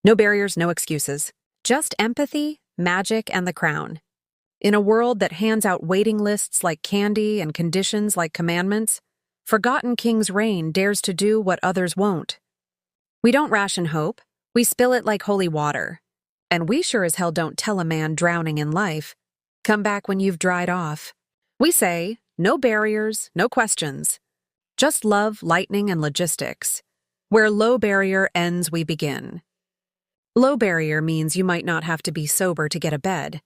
No barriers, no excuses. Just empathy, magic, and the crown. In a world that hands out waiting lists like candy and conditions like commandments, Forgotten King's reign dares to do what others won't. We don't ration hope, we spill it like holy water. And we sure as hell don't tell a man drowning in life, come back when you've dried off. We say, no barriers, no questions. Just love, lightning, and logistics. Where low barrier ends, we begin. Low barrier means you might not have to be sober to get a bed.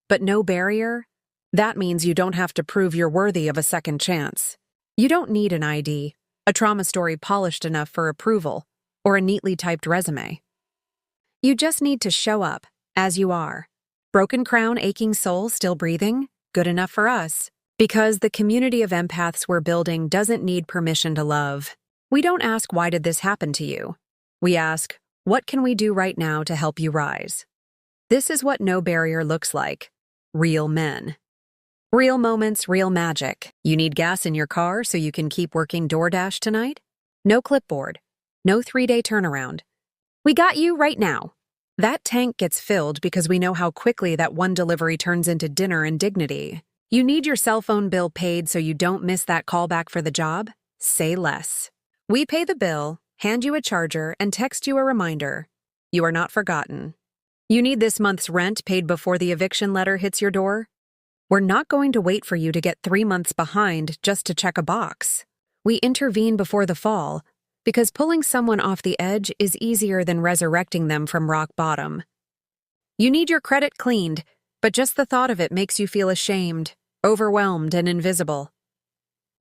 But no barrier? That means you don't have to prove you're worthy of a second chance. You don't need an ID, a trauma story polished enough for approval, or a neatly typed resume. You just need to show up, as you are. Broken crown, aching soul, still breathing? Good enough for us. Because the community of empaths we're building doesn't need permission to love. We don't ask, why did this happen to you? We ask, what can we do right now to help you rise? This is what no barrier looks like. Real men. Real moments, real magic. You need gas in your car so you can keep working DoorDash tonight? No clipboard. No 3-day turnaround. We got you right now. That tank gets filled because we know how quickly that one delivery turns into dinner and dignity. You need your cell phone bill paid so you don't miss that callback for the job? Say less. We pay the bill, hand you a charger, and text you a reminder. You are not forgotten. You need this month's rent paid before the eviction letter hits your door? We're not going to wait for you to get 3 months behind just to check a box. We intervene before the fall, because pulling someone off the edge is easier than resurrecting them from rock bottom. You need your credit cleaned, but just the thought of it makes you feel ashamed, overwhelmed, and invisible.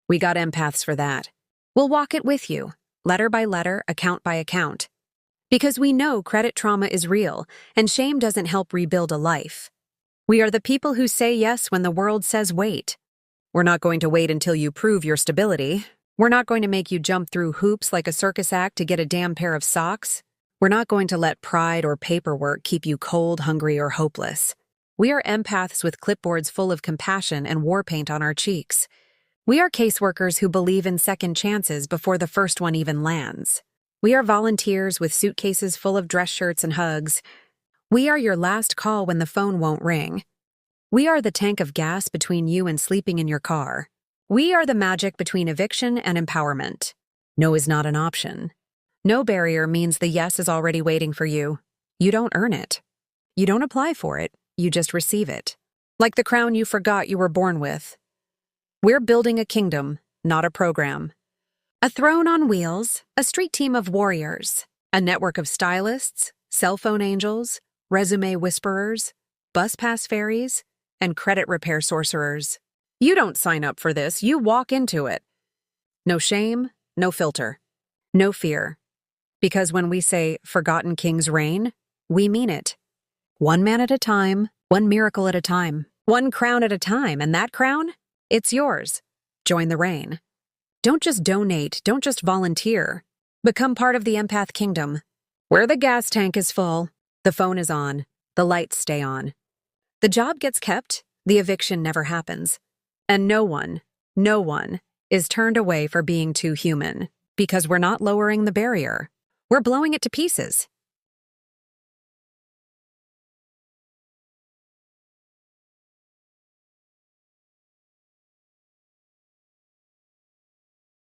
We got empaths for that. We'll walk it with you, letter by letter, account by account. Because we know credit trauma is real, and shame doesn't help rebuild a life. We are the people who say yes when the world says wait. We're not going to wait until you prove your stability. We're not going to make you jump through hoops like a circus act to get a damn pair of socks. We're not going to let pride or paperwork keep you cold, hungry, or hopeless. We are empaths with clipboards full of compassion and war paint on our cheeks. We are caseworkers who believe in second chances before the first one even lands. We are volunteers with suitcases full of dress shirts and hugs. We are your last call when the phone won't ring. We are the tank of gas between you and sleeping in your car. We are the magic between eviction and empowerment. No is not an option. No barrier means the yes is already waiting for you. You don't earn it. You don't apply for it. You just receive it. Like the crown you forgot you were born with. We're building a kingdom, not a program. A throne on wheels, a street team of warriors, a network of stylists, cell phone angels, resume whisperers, bus pass fairies, and credit repair sorcerers. You don't sign up for this, you walk into it. No shame, no filter, no fear. Because when we say Forgotten King's reign, we mean it. One man at a time, one miracle at a time, one crown at a time, and that crown, it's yours. Join the reign. Don't just donate, don't just volunteer. Become part of the empath kingdom, where the gas tank is full, the phone is on, the lights stay on. The job gets kept, the eviction never happens. And no one is turned away for being too human, because we're not lowering the barrier. We're blowing it to pieces.